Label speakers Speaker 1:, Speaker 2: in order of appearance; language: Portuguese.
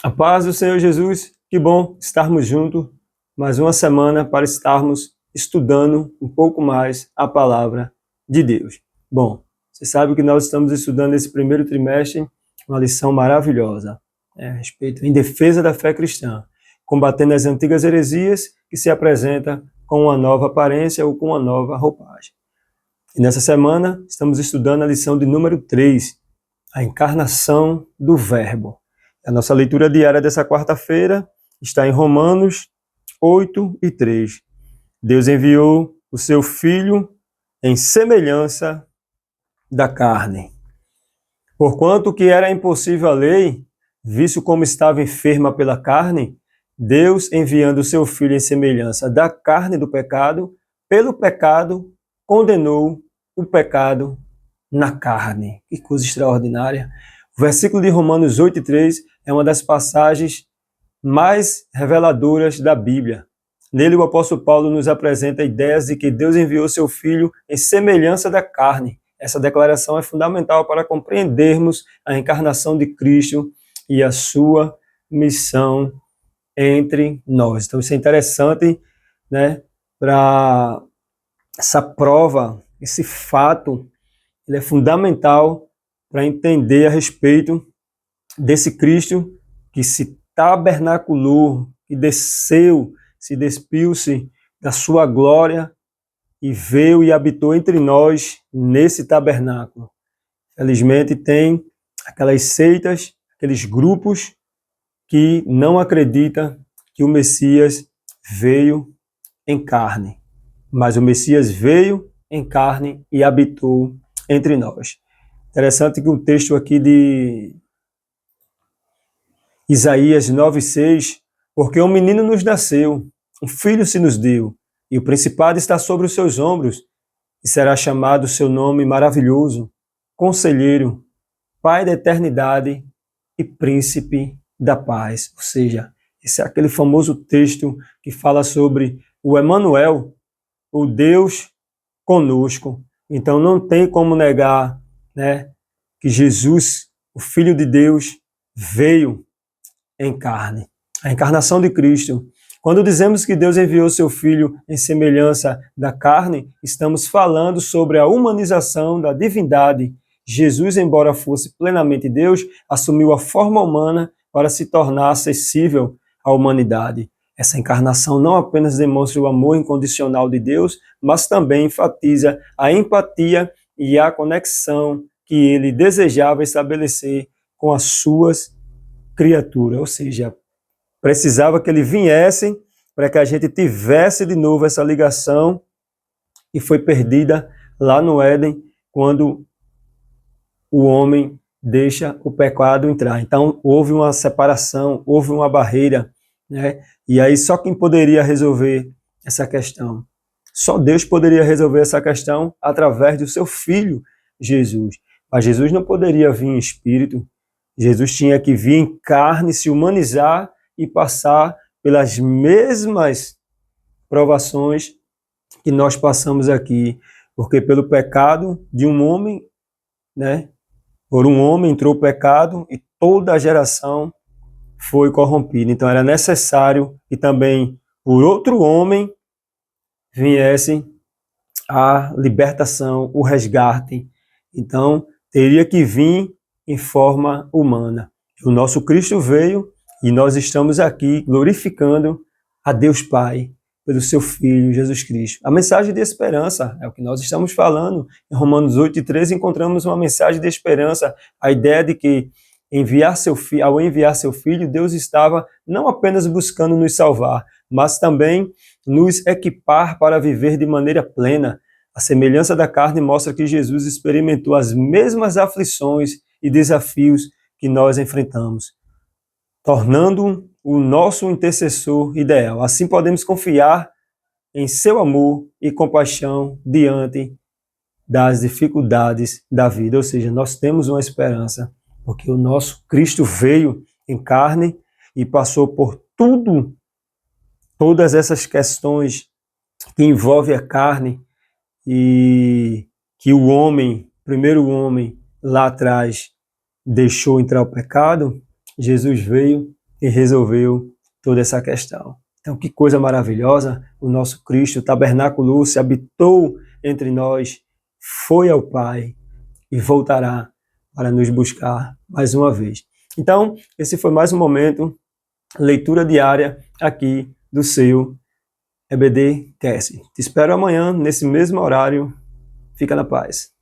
Speaker 1: A paz do Senhor Jesus, que bom estarmos juntos mais uma semana para estarmos estudando um pouco mais a palavra de Deus. Bom, você sabe que nós estamos estudando esse primeiro trimestre uma lição maravilhosa, a respeito em defesa da fé cristã, combatendo as antigas heresias que se apresentam com uma nova aparência ou com uma nova roupagem. E nessa semana estamos estudando a lição de número 3, a encarnação do Verbo. A nossa leitura diária dessa quarta-feira está em Romanos 8:3. Deus enviou o seu Filho em semelhança da carne. Porquanto que era impossível a lei, visto como estava enferma pela carne, Deus, enviando o seu Filho em semelhança da carne do pecado, pelo pecado, condenou o pecado na carne. Que coisa extraordinária. O versículo de Romanos 8:3 é uma das passagens mais reveladoras da Bíblia. Nele, o apóstolo Paulo nos apresenta ideias de que Deus enviou seu Filho em semelhança da carne. Essa declaração é fundamental para compreendermos a encarnação de Cristo e a sua missão entre nós. Então, isso é interessante, né, para essa prova, esse fato, ele é fundamental para entender a respeito desse Cristo que se tabernaculou, que desceu, se despiu-se da sua glória e veio e habitou entre nós nesse tabernáculo. Felizmente tem aquelas seitas, aqueles grupos que não acreditam que o Messias veio em carne, mas o Messias veio em carne e habitou entre nós. Interessante que um texto aqui de Isaías 9:6, porque um menino nos nasceu, um filho se nos deu, e o principado está sobre os seus ombros, e será chamado o seu nome maravilhoso, Conselheiro, Pai da eternidade e Príncipe da paz. Ou seja, esse é aquele famoso texto que fala sobre o Emanuel, o Deus conosco. Então não tem como negar, né, que Jesus, o Filho de Deus, veio em carne. A encarnação de Cristo. Quando dizemos que Deus enviou seu Filho em semelhança da carne, estamos falando sobre a humanização da divindade. Jesus, embora fosse plenamente Deus, assumiu a forma humana para se tornar acessível à humanidade. Essa encarnação não apenas demonstra o amor incondicional de Deus, mas também enfatiza a empatia e a conexão que ele desejava estabelecer com as suas criaturas. Ou seja, precisava que ele viesse para que a gente tivesse de novo essa ligação que foi perdida lá no Éden, quando o homem deixa o pecado entrar. Então, houve uma separação, houve uma barreira, né? E aí só quem poderia resolver essa questão? Só Deus poderia resolver essa questão através do seu Filho, Jesus. Mas Jesus não poderia vir em espírito. Jesus tinha que vir em carne, se humanizar e passar pelas mesmas provações que nós passamos aqui. Porque pelo pecado de um homem, né? Por um homem entrou o pecado e toda a geração foi corrompida. Então era necessário que também por outro homem viesse a libertação, o resgate. Então teria que vir em forma humana. O nosso Cristo veio e nós estamos aqui glorificando a Deus Pai pelo seu Filho, Jesus Cristo. A mensagem de esperança é o que nós estamos falando. Em Romanos 8:13 encontramos uma mensagem de esperança, a ideia de que ao enviar seu Filho, Deus estava não apenas buscando nos salvar, mas também nos equipar para viver de maneira plena. A semelhança da carne mostra que Jesus experimentou as mesmas aflições e desafios que nós enfrentamos, tornando o nosso intercessor ideal. Assim podemos confiar em seu amor e compaixão diante das dificuldades da vida. Ou seja, nós temos uma esperança, porque o nosso Cristo veio em carne e passou por todas essas questões que envolvem a carne e que o homem, primeiro homem lá atrás, deixou entrar o pecado. Jesus veio e resolveu toda essa questão. Então, que coisa maravilhosa, o nosso Cristo tabernaculou-se, habitou entre nós, foi ao Pai e voltará para nos buscar mais uma vez. Então, esse foi mais um momento, leitura diária aqui do seu EBD Cast. Te espero amanhã, nesse mesmo horário. Fica na paz.